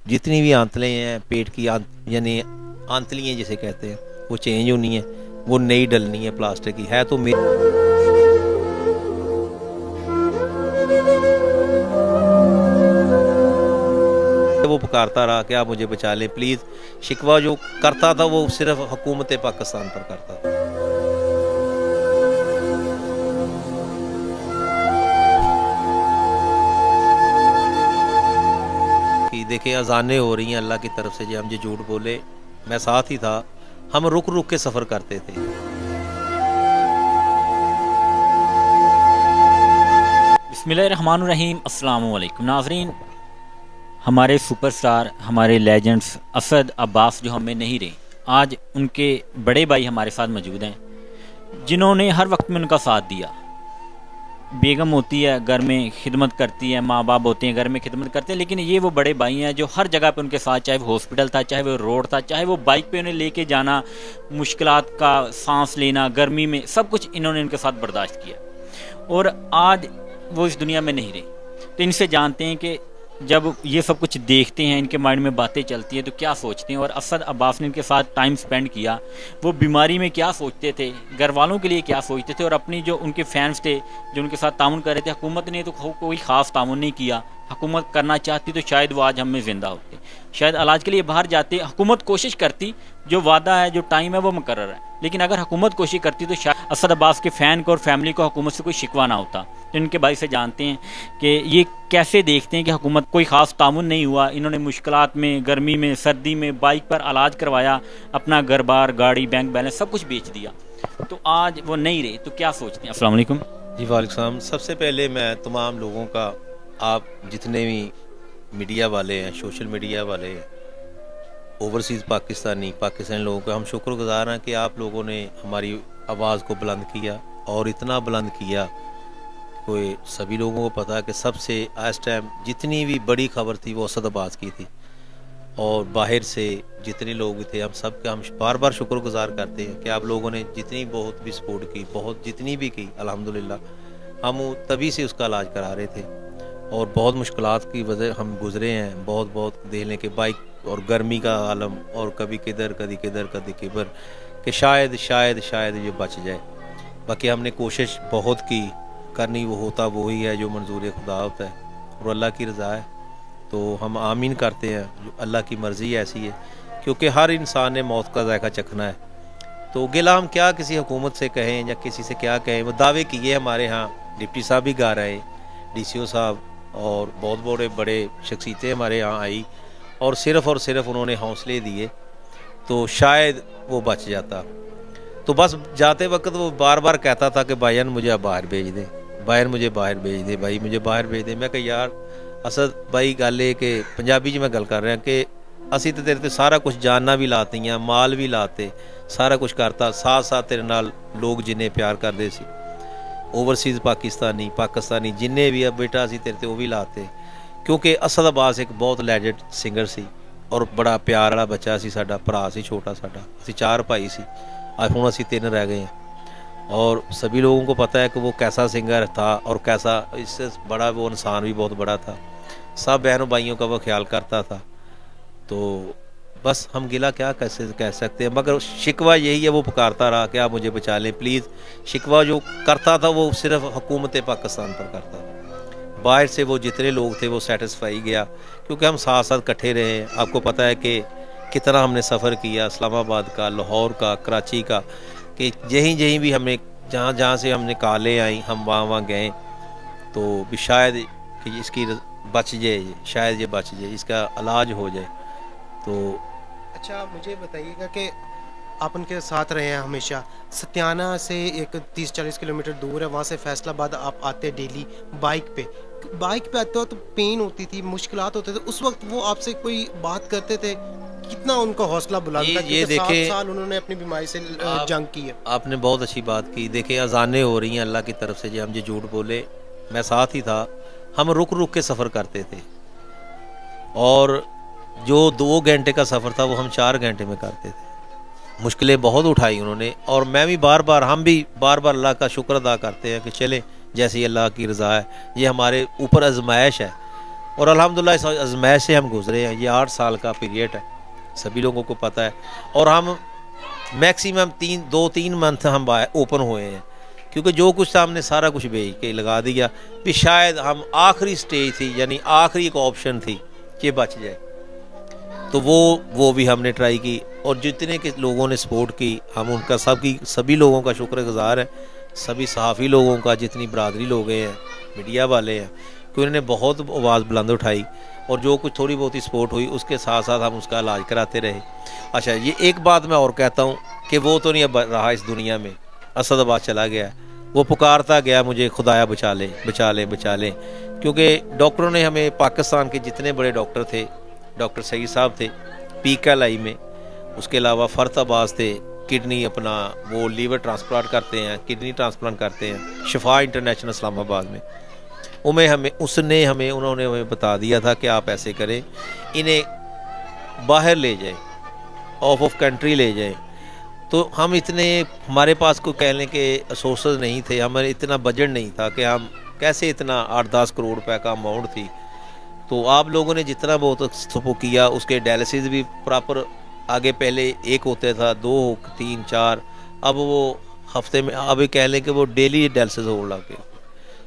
जितनी भी आंतलें हैं पेट की यानी आंतलियाँ जिसे कहते हैं वो चेंज होनी है, वो नई डलनी है प्लास्टर की है। तो वो पुकारता रहा कि आप मुझे बचा लें प्लीज़। शिकवा जो करता था वो सिर्फ हुकूमत पाकिस्तान पर करता था। कि देखें अजानें हो रही हैं अल्लाह की तरफ से, जो हम जो झूठ बोले, मैं साथ ही था, हम रुक रुक के सफ़र करते थे। बिस्मिल्लाहिर्रहमानिर्रहीम। अस्सलामु अलैकुम नाज़रीन, हमारे सुपरस्टार, हमारे लेजेंड्स असद अब्बास जो हमें नहीं रहे, आज उनके बड़े भाई हमारे साथ मौजूद हैं जिन्होंने हर वक्त में उनका साथ दिया। बेगम होती है घर में खिदमत करती है, माँ बाप होते हैं घर में खिदमत करते हैं, लेकिन ये वो बड़े भाई हैं जो हर जगह पे उनके साथ, चाहे वो हॉस्पिटल था, चाहे वो रोड था, चाहे वो बाइक पे उन्हें लेके जाना, मुश्किलात का सांस लेना, गर्मी में, सब कुछ इन्होंने उनके साथ बर्दाश्त किया। और आज वो इस दुनिया में नहीं रहे, तो इनसे जानते हैं कि जब ये सब कुछ देखते हैं, इनके माइंड में बातें चलती हैं तो क्या सोचते हैं। और असद अब्बास ने इनके साथ टाइम स्पेंड किया, वो बीमारी में क्या सोचते थे, घर वालों के लिए क्या सोचते थे, और अपनी जो उनके फैंस थे जो उनके साथ ताउन कर रहे थे। हुकूमत ने तो कोई ख़ास ताउन नहीं किया, हुकूमत करना चाहती तो शायद वो आज हम में ज़िंदा होते, शायद इलाज के लिए बाहर जाते। हुकूमत कोशिश करती, जो वादा है, जो टाइम है वो मुकर्रर है, लेकिन अगर हुकूमत कोशिश करती तो शायद असद अब्बास के फ़ैन को और फैमिली को हुकूमत से कोई शिकवा ना होता। तो इनके भाई से जानते हैं कि ये कैसे देखते हैं कि हुकूमत कोई ख़ास तामुन नहीं हुआ, इन्होंने मुश्किलात में, गर्मी में, सर्दी में बाइक पर इलाज करवाया, अपना घर बार, गाड़ी, बैंक बैलेंस सब कुछ बेच दिया, तो आज वो नहीं रहे, तो क्या सोचते हैं। अस्सलाम वालेकुम। जी वालेकुम सलाम। सबसे पहले मैं तमाम लोगों का, आप जितने भी मीडिया वाले हैं, सोशल मीडिया वाले, ओवरसीज़ पाकिस्तानी लोगों का हम शुक्रगुजार हैं कि आप लोगों ने हमारी आवाज़ को बुलंद किया, और इतना बुलंद किया कोई सभी लोगों को पता है कि सबसे इस टाइम जितनी भी बड़ी खबर थी वो असद अब्बास की थी। और बाहर से जितने लोग थे, हम सब का हम बार बार शुक्रगुजार करते हैं कि आप लोगों ने जितनी बहुत भी सपोर्ट की, बहुत जितनी भी की, अल्हम्दुलिल्लाह हम तभी से उसका इलाज करा रहे थे। और बहुत मुश्किलात की वजह हम गुजरे हैं, बहुत देखने के, बाइक और गर्मी का आलम, और कभी किधर कभी किधर कि शायद ये बच जाए। बाकी हमने कोशिश बहुत की, करनी वो होता वही है जो मंजूर खुदा होता है, और अल्लाह की रज़ा है, तो हम आमीन करते हैं। जो अल्लाह की मर्ज़ी ऐसी है, क्योंकि हर इंसान ने मौत का जायका चखना है। तो गिला हम क्या किसी हुकूमत से कहें या किसी से क्या कहें। वो दावे किए हमारे यहाँ डिप्टी साहब भी गा रहे, DCO साहब, और बहुत बड़े शख्सियतें हमारे यहाँ आई, और सिर्फ़ उन्होंने हौसले दिए तो शायद वो बच जाता। तो बस जाते वक्त वो बार बार कहता था कि भाईजान मुझे अब बाहर भेज दे, मुझे बाहर भेज दे, भाई मुझे बाहर भेज दे। मैं कहा यार असद भाई गल है कि पंजाबी च मैं गल कर रहा कि असी तो तेरे ते सारा कुछ जानना भी लाती हैं, माल भी लाते, सारा कुछ करता, साथ साथ तेरे नाल लोग जिन्हें प्यार करते सी, ओवरसीज़ पाकिस्तानी जिन्हें भी, अब बेटा असी तेरे ते वो भी लाते, क्योंकि असद अब्बास एक बहुत लैजेंड सिंगर सी, और बड़ा प्यार वाला बच्चा सी, साडा भरा सी छोटा, साडा असी 4 भाई सी, आज हुण असी 3 रह गए हैं। और सभी लोगों को पता है कि वो कैसा सिंगर था, और कैसा इससे बड़ा वो इंसान भी बहुत बड़ा था, सब बहनों भाइयों का वो ख्याल करता था। तो बस हम गिला क्या कैसे कह सकते हैं, मगर शिकवा यही है, वो पुकारता रहा कि आप मुझे बचा लें प्लीज़। शिकवा जो करता था वो सिर्फ हुकूमत पाकिस्तान पर करता था, बाहर से वो जितने लोग थे वो सेटिस्फाई गया, क्योंकि हम साथ साथ इकट्ठे रहे। आपको पता है कि कितना हमने सफ़र किया, इस्लामाबाद का, लाहौर का, कराची का, कि जहीं भी हमें जहाँ से हमने कॉलें आई, हम वहाँ गए, तो भी शायद कि इसकी बच जाए, शायद ये बच जाए, इसका इलाज हो जाए। तो अच्छा मुझे बताइएगा कि आप उनके साथ रहे हैं हमेशा। सत्याना से एक 30-40 किलोमीटर दूर है, वहाँ से फैसलाबाद आप आते डेली बाइक पे आते हो, तो पेन होती थी, मुश्किलात होते थे, उस वक्त वो आपसे कोई बात करते थे? कितना उनका हौसला बुलंद था, ये देखे 7 साल उन्होंने अपनी बीमारी से जंग की है। आपने बहुत अच्छी बात की। देखे अजानें हो रही हैं अल्लाह की तरफ से, जो हम जो झूठ बोले, मैं साथ ही था, हम रुक रुक के सफ़र करते थे, और जो 2 घंटे का सफ़र था वो हम 4 घंटे में करते थे। मुश्किलें बहुत उठाई उन्होंने, और मैं भी हम भी बार बार अल्लाह का शुक्र अदा करते हैं कि चले जैसी अल्लाह की रज़ा है, ये हमारे ऊपर आजमाइश है। और अल्हम्दुलिल्लाह इस आजमाइश से हम गुजरे हैं। ये 8 साल का पीरियड है, सभी लोगों को पता है। और हम मैक्सिमम 2-3 मंथ हम ओपन हुए हैं, क्योंकि जो कुछ था हमने सारा कुछ बेच के लगा दिया। फिर शायद हम आखिरी स्टेज थी, यानी आखिरी एक ऑप्शन थी कि बच जाए, तो वो भी हमने ट्राई की। और जितने के लोगों ने सपोर्ट की, हम उनका सभी लोगों का शुक्रगुजार है, सभी सहाफ़ी लोगों का, जितनी बरादरी लोग हैं, मीडिया वाले हैं, कि उन्होंने बहुत आवाज़ बुलंद उठाई। और जो कुछ थोड़ी बहुत ही सपोर्ट हुई, उसके साथ साथ हम उसका इलाज कराते रहे। अच्छा, ये एक बात मैं और कहता हूँ कि वो तो नहीं अब रहा इस दुनिया में, असदाबाद चला गया। वो पुकारता गया मुझे, खुदाया बचा ले बचा ले बचा ले, क्योंकि डॉक्टरों ने हमें, पाकिस्तान के जितने बड़े डॉक्टर थे, डॉक्टर सईद साहब थे PKLI में, उसके अलावा फरताबाद थे, किडनी अपना वो लीवर ट्रांसप्लांट करते हैं, किडनी ट्रांसप्लांट करते हैं, शिफा इंटरनेशनल इस्लामाबाद में। उन्होंने हमें बता दिया था कि आप ऐसे करें, इन्हें बाहर ले जाएं, ऑफ कंट्री ले जाएं। तो हम हमारे पास कोई कहने के सोर्सेज नहीं थे, हमारे इतना बजट नहीं था कि हम कैसे इतना 8-10 करोड़ रुपए का अमाउंट थी। तो आप लोगों ने जितना बहुत सपोर्ट किया, उसके डायलिसिस भी प्रॉपर आगे पहले 1 होता था, 2, 3, 4, अब वो हफ्ते में, अभी कह लें कि वो डेली डायलिसिस हो लगे,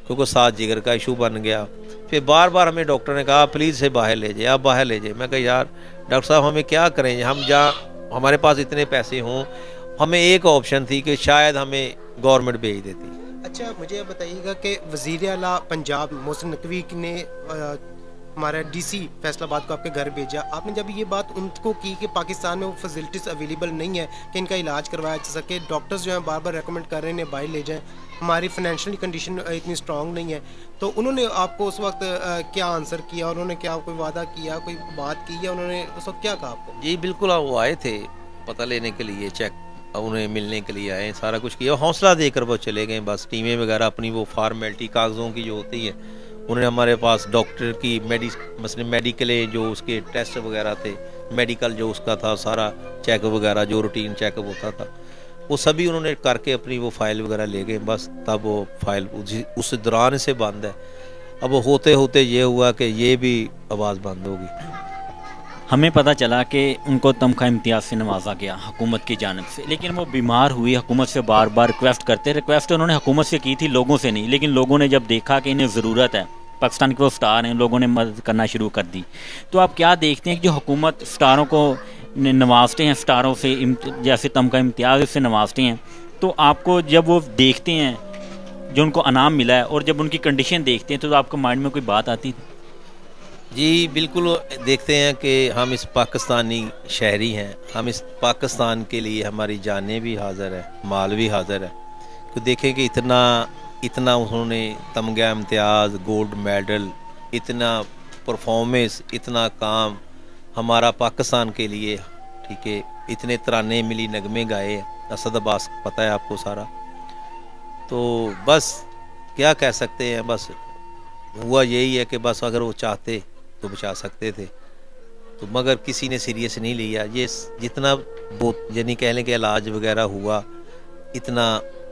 क्योंकि साथ जिगर का इशू बन गया। फिर बार बार हमें डॉक्टर ने कहा प्लीज़ से बाहर ले जाए, आप बाहर ले जाए। मैं कहा यार डॉक्टर साहब हम क्या करें, हम जहाँ हमारे पास इतने पैसे हों, हमें एक ऑप्शन थी कि शायद हमें गवर्नमेंट भेज देती। अच्छा, मुझे बताइएगा कि वज़ीर आला पंजाब मोहसिन नकवी ने हमारा DC फैसलाबाद को आपके घर भेजा, आपने जब ये बात उनको की कि पाकिस्तान में वो फैसिलिटीज़ अवेलेबल नहीं है कि इनका इलाज करवाया जा सके, डॉक्टर्स जो हैं बार बार रेकमेंड कर रहे हैं बाहर ले जाएं, हमारी फाइनेंशियली कंडीशन इतनी स्ट्रांग नहीं है, तो उन्होंने आपको उस वक्त क्या आंसर किया, उन्होंने क्या कोई वादा किया, कोई बात की, या उन्होंने उस वक्त क्या कहा आपको? जी बिल्कुल, वो आए थे पता लेने के लिए, चेक उन्हें मिलने के लिए आए, सारा कुछ किया, हौसला देकर वो चले गए। बस टीमें वगैरह अपनी वो फॉर्मेलिटी कागज़ों की जो होती है, उन्होंने हमारे पास डॉक्टर की मसलन मेडिकल जो उसके टेस्ट वगैरह थे, मेडिकल जो उसका था सारा चेकअप वगैरह, जो रूटीन चेकअप होता था, वो सभी उन्होंने करके अपनी वो फाइल वगैरह ले गए। बस तब वो फाइल उस दौरान से बंद है। अब होते होते ये हुआ कि ये भी आवाज़ बंद होगी। हमें पता चला कि उनको तमखा इम्तियाज़ से नवाजा गया हुकूमत की जानिब से, लेकिन वो बीमार हुई, हुकूमत से बार बार रिक्वेस्ट उन्होंने हुकूमत से की थी, लोगों से नहीं। लेकिन लोगों ने जब देखा कि इन्हें ज़रूरत है, पाकिस्तान के वो स्टार हैं, लोगों ने मदद करना शुरू कर दी। तो आप क्या देखते हैं कि जो हुकूमत स्टारों को नवाजते हैं, स्टारों से जैसे तमका इम्तियाज़ से नवाजते हैं, तो आपको जब वो देखते हैं जो उनको अनाम मिला है और जब उनकी कंडीशन देखते हैं, तो आपको माइंड में कोई बात आती थी? जी बिल्कुल, देखते हैं कि हम इस पाकिस्तानी शहरी हैं, हम इस पाकिस्तान के लिए हमारी जानें भी हाज़िर है, माल भी हाज़िर है। तो देखें कि इतना उन्होंने तमगा इम्तियाज़, गोल्ड मेडल, इतना परफॉर्मेंस, इतना काम हमारा पाकिस्तान के लिए, ठीक है, इतने तराने मिली नगमे गाए, असदाबाद पता है आपको सारा। तो बस क्या कह सकते हैं, बस हुआ यही है कि बस अगर वो चाहते तो बचा सकते थे, तो मगर किसी ने सीरियस नहीं लिया। ये जितना यानी कह लें कि इलाज वगैरह हुआ, इतना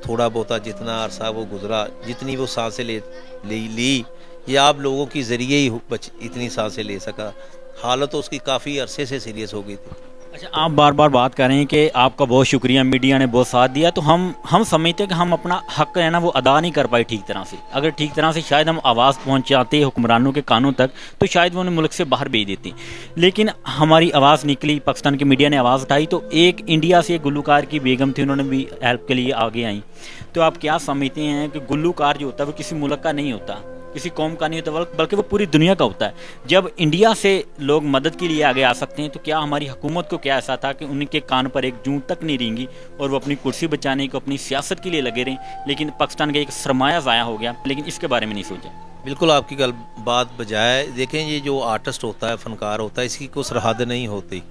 थोड़ा बहुत जितना अरसा वो गुजरा, जितनी वो सांसें ली, ये आप लोगों की ज़रिए ही इतनी सांसें ले सका। हालत तो उसकी काफ़ी अरसे से सीरियस हो गई थी। अच्छा, आप बार बार बात कर रहे हैं कि आपका बहुत शुक्रिया, मीडिया ने बहुत साथ दिया, तो हम समझते हैं कि हम अपना हक है ना वो अदा नहीं कर पाए ठीक तरह से। अगर ठीक तरह से शायद हम आवाज़ पहुंचाते हुक्मरानों के कानों तक, तो शायद वो उन्हें मुल्क से बाहर भेज देते। लेकिन हमारी आवाज़ निकली, पाकिस्तान की मीडिया ने आवाज़ उठाई, तो एक इंडिया से एक गुल्लूकार की बेगम थी, उन्होंने भी हेल्प के लिए आगे आई। तो आप क्या समझते हैं कि गुल्लूकार जो होता है वो किसी मुल्क का नहीं होता, किसी कौम का नहीं होता, बल्कि वो पूरी दुनिया का होता है। जब इंडिया से लोग मदद के लिए आगे आ सकते हैं, तो क्या हमारी हुकूमत को क्या ऐसा था कि उनके कान पर एक जूं तक नहीं रेंगी और वो अपनी कुर्सी बचाने को, अपनी सियासत के लिए लगे रहें, लेकिन पाकिस्तान का एक सरमाया ज़ाया हो गया, लेकिन इसके बारे में नहीं सोचा। बिल्कुल आपकी बात बजाय, देखें ये जो आर्टिस्ट होता है, फनकार होता है, इसकी कोई सरहद नहीं होती,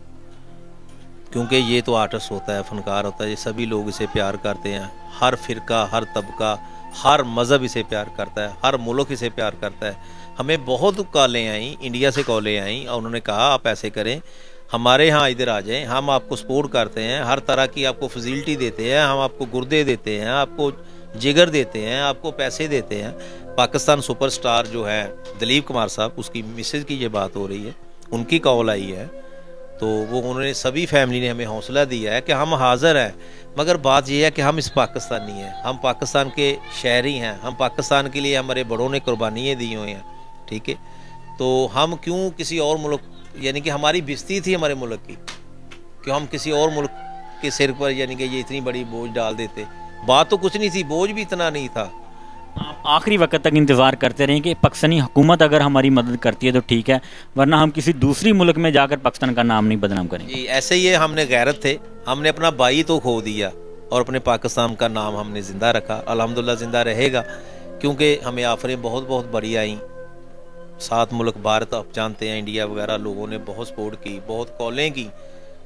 क्योंकि ये तो आर्टिस्ट होता है, फनकार होता है, ये सभी लोग इसे प्यार करते हैं। हर फिरका, हर तबका, हर मज़हब इसे प्यार करता है, हर मुल्क इसे प्यार करता है। हमें बहुत कॉलें आई, इंडिया से कॉलें आई और उन्होंने कहा आप ऐसे करें, हमारे यहाँ इधर आ जाएं, हम आपको सपोर्ट करते हैं, हर तरह की आपको फैसिलिटी देते हैं, हम आपको गुर्दे देते हैं, आपको जिगर देते हैं, आपको पैसे देते हैं, पाकिस्तान सुपरस्टार जो है दिलीप कुमार साहब, उसकी मिसेज की ये बात हो रही है, उनकी कॉल आई है, तो वो उन्होंने सभी फैमिली ने हमें हौसला दिया है कि हम हाज़िर हैं, मगर बात यह है कि हम इस पाकिस्तानी हैं, हम पाकिस्तान के शहरी हैं, हम पाकिस्तान के लिए हमारे बड़ों ने कुर्बानियाँ दी हुई हैं, ठीक है। तो हम क्यों किसी और मुल्क, यानी कि हमारी बिस्ती थी हमारे मुल्क की, कि हम किसी और मुल्क के सिर पर यानी कि ये इतनी बड़ी बोझ डाल देते। बात तो कुछ नहीं थी, बोझ भी इतना नहीं था। आप आखिरी वक्त तक इंतज़ार करते रहें कि पाकिस्तानी हुकूमत अगर हमारी मदद करती है तो ठीक है, वरना हम किसी दूसरी मुल्क में जाकर पाकिस्तान का नाम नहीं बदनाम करेंगे। जी ऐसे ही हमने गैरत थे, हमने अपना भाई तो खो दिया और अपने पाकिस्तान का नाम हमने ज़िंदा रखा। अल्हम्दुलिल्लाह ज़िंदा रहेगा, क्योंकि हमें ऑफरें बहुत बहुत बड़ी आई। 7 मुल्क भारत आप जानते हैं, इंडिया वगैरह लोगों ने बहुत सपोर्ट की, बहुत कॉलें की,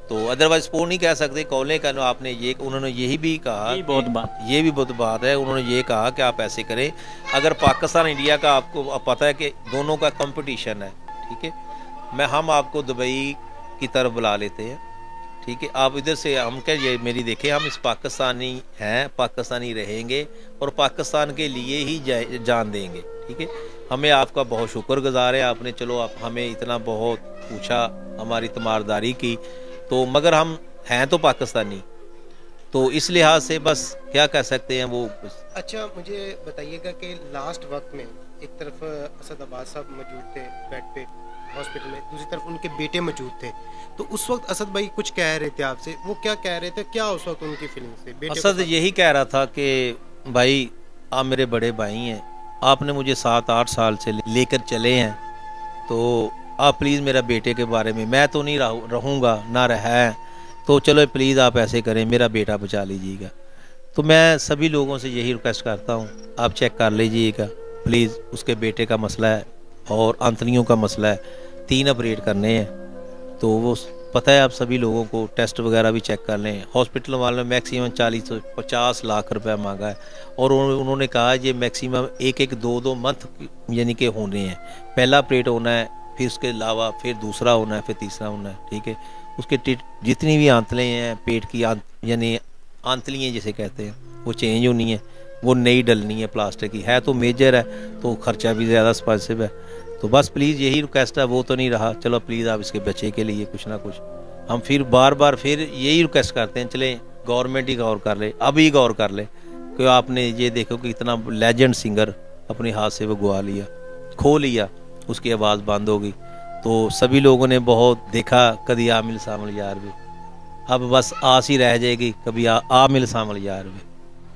तो अदरवाइज सपोर्ट नहीं कह सकते, कॉलें का। आपने ये, उन्होंने यही भी कहा, ये भी बहुत बात है, उन्होंने ये कहा कि आप ऐसे करें, अगर पाकिस्तान इंडिया का आपको पता है कि दोनों का कंपटीशन है, ठीक है, हम आपको दुबई की तरफ बुला लेते हैं, ठीक है, आप इधर से, हम क्या ये मेरी देखें, हम इस पाकिस्तानी हैं, पाकिस्तानी रहेंगे और पाकिस्तान के लिए ही जान देंगे, ठीक है। हमें आपका बहुत शुक्रगुजार है, आपने चलो आप हमें इतना बहुत पूछा, हमारी तीमारदारी की, तो मगर हम हैं तो पाकिस्तानी, तो इस लिहाज से बस क्या कह सकते हैं वो। अच्छा मुझे बताइएगा कि लास्ट वक्त में एक तरफ असद अब्बास साहब मौजूद थे बेड पे हॉस्पिटल में, दूसरी तरफ उनके बेटे मौजूद थे, तो उस वक्त असद भाई कुछ कह रहे थे आपसे, वो क्या कह रहे थे, क्या उस वक्त उनकी फीलिंग थी? असद यही कह रहा था कि भाई आप मेरे बड़े भाई हैं, आपने मुझे 7-8 साल से लेकर चले हैं, तो आप प्लीज़ मेरा बेटे के बारे में, मैं तो नहीं रहूँगा ना रहा है, तो चलो प्लीज़ आप ऐसे करें, मेरा बेटा बचा लीजिएगा। तो मैं सभी लोगों से यही रिक्वेस्ट करता हूँ, आप चेक कर लीजिएगा प्लीज़, उसके बेटे का मसला है और आंतड़ियों का मसला है, 3 ऑपरेट करने हैं, तो वो पता है आप सभी लोगों को, टेस्ट वगैरह भी चेक कर लें। हॉस्पिटल वालों ने मैक्सिमम 40-50 लाख रुपया मांगा है, और उन्होंने कहा ये मैक्सिमम 1-1, 2-2 मंथ यानी कि होने हैं, पहला ऑपरेट होना है, फिर उसके अलावा फिर दूसरा होना है, फिर तीसरा होना है, ठीक है। उसके जितनी भी आंतलें हैं पेट की, यानी आंतलियाँ जिसे कहते हैं, वो चेंज होनी है, वो नई डलनी है, प्लास्टिक की है, तो मेजर है, तो खर्चा भी ज़्यादा एक्सपेंसिव है। तो बस प्लीज़ यही रिक्वेस्ट है, वो तो नहीं रहा, चलो प्लीज़ आप इसके बच्चे के लिए कुछ ना कुछ, हम फिर बार बार फिर यही रिक्वेस्ट करते हैं, चले गवर्नमेंट ही गौर कर ले, अभी गौर कर ले, कि आपने ये देखो कि इतना लेजेंड सिंगर अपने हाथ से वो गवा लिया, खो लिया, उसकी आवाज़ बंद हो गई, तो सभी लोगों ने बहुत देखा, कभी आ मिल शामिल यार भी, अब बस आस ही रह जाएगी, कभी आ मिल शामिल यार भी।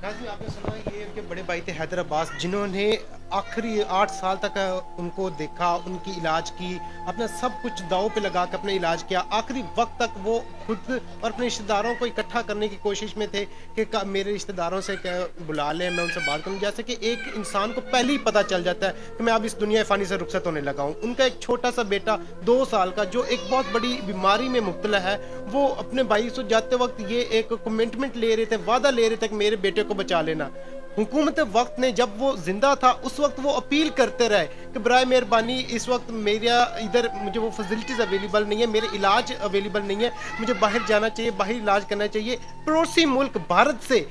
आपने सुना ये उनके बड़े भाई थे हैदर अब्बास, जिन्होंने आखिरी 8 साल तक उनको देखा, उनकी इलाज की, अपना सब कुछ दाव पे लगा कर अपने इलाज किया, आखिरी वक्त तक वो खुद और अपने रिश्तेदारों को इकट्ठा करने की कोशिश में थे कि मेरे रिश्तेदारों से बुला लें, मैं उनसे बात करूं, जैसे कि एक इंसान को पहले ही पता चल जाता है कि मैं अब इस दुनिया फ़ानी से रुखसत होने लगा हूं। उनका एक छोटा सा बेटा 2 साल का, जो एक बहुत बड़ी बीमारी में मुब्तला है, वो अपने भाई से जाते वक्त ये एक कमिटमेंट ले रहे थे, वादा ले रहे थे कि मेरे बेटे को बचा लेना। हुकूमत वक्त ने, जब वो जिंदा था उस वक्त वो अपील करते रहे कि बराए मेहरबानी इस वक्त मेरा इधर मुझे वो फैसिलिटीज़ अवेलेबल नहीं है, मेरे इलाज अवेलेबल नहीं है, मुझे बाहर जाना चाहिए, बाहर इलाज करना चाहिए। पड़ोसी मुल्क भारत से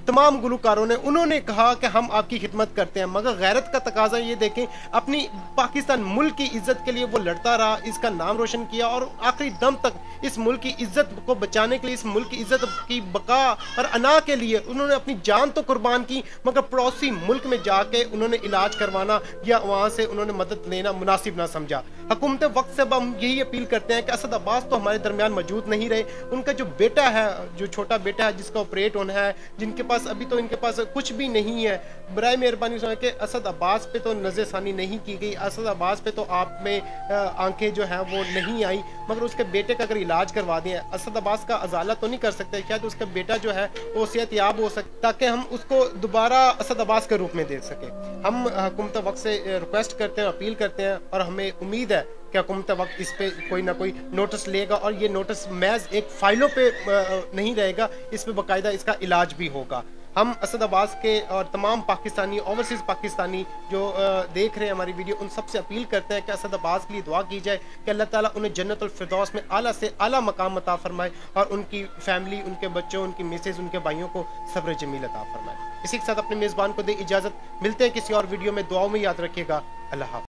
तमाम गुलकारों ने, उन्होंने कहा कि हम आपकी खिदमत करते हैं, मगर गैरत का तकाजा ये देखें, अपनी पाकिस्तान मुल्क की इज्जत के लिए वो लड़ता रहा, इसका नाम रोशन किया और आखिरी दम तक इस मुल्क की इज्जत को बचाने के लिए, इस मुल्क की इज्जत की बका और अना के लिए उन्होंने अपनी जान तो कुर्बान की, मगर पड़ोसी मुल्क में जाके उन्होंने इलाज करवाना या वहाँ से उन्होंने मदद लेना मुनासिब ना समझा। हुकूमत वक्त से हम यही अपील करते हैं कि असद अब्बास तो हमारे दरमियान मौजूद नहीं रहे, उनका जो बेटा है, जो छोटा बेटा है जिसका ऑपरेट होना है, जिनके पास अभी तो इनके पास कुछ भी नहीं है, बराए मेहरबानी सुना कि असद अब्बास पे तो नज़रसानी नहीं की गई, असद अब्बास पे तो आप में आंखें जो हैं वो नहीं आई, मगर उसके बेटे का अगर इलाज करवा दें, असद अब्बास का अजाला तो नहीं कर सकते, शायद उसका बेटा जो है वो सेहतयाब हो सकता, ताकि हम उसको दोबारा असद अब्बास के रूप में देख सके। हम हुकूमत वक्त से रिक्वेस्ट करते हैं, अपील करते हैं, और हमें उम्मीद है कि हुकूमत वक्त इस पे कोई ना कोई नोटिस लेगा, और ये नोटिस महज एक फाइलों पे नहीं रहेगा, इस पे बाकायदा इसका इलाज भी होगा। हम असद अब्बास के और तमाम पाकिस्तानी ओवरसीज़ पाकिस्तानी जो देख रहे हैं हमारी वीडियो, उन सबसे अपील करते हैं कि असद अब्बास के लिए दुआ की जाए कि अल्लाह ताला उन्हें जन्नतुल फिरदौस में आला से आला मकाम अता फरमाए और उनकी फैमिली, उनके बच्चों, उनकी मिसेज, उनके भाइयों को सब्र जमील अता फरमाए। इसी के साथ अपने मेज़बान को दे इजाज़त, मिलते हैं किसी और वीडियो में। दुआओं में याद रखिएगा। अल्लाह हाफ़िज़।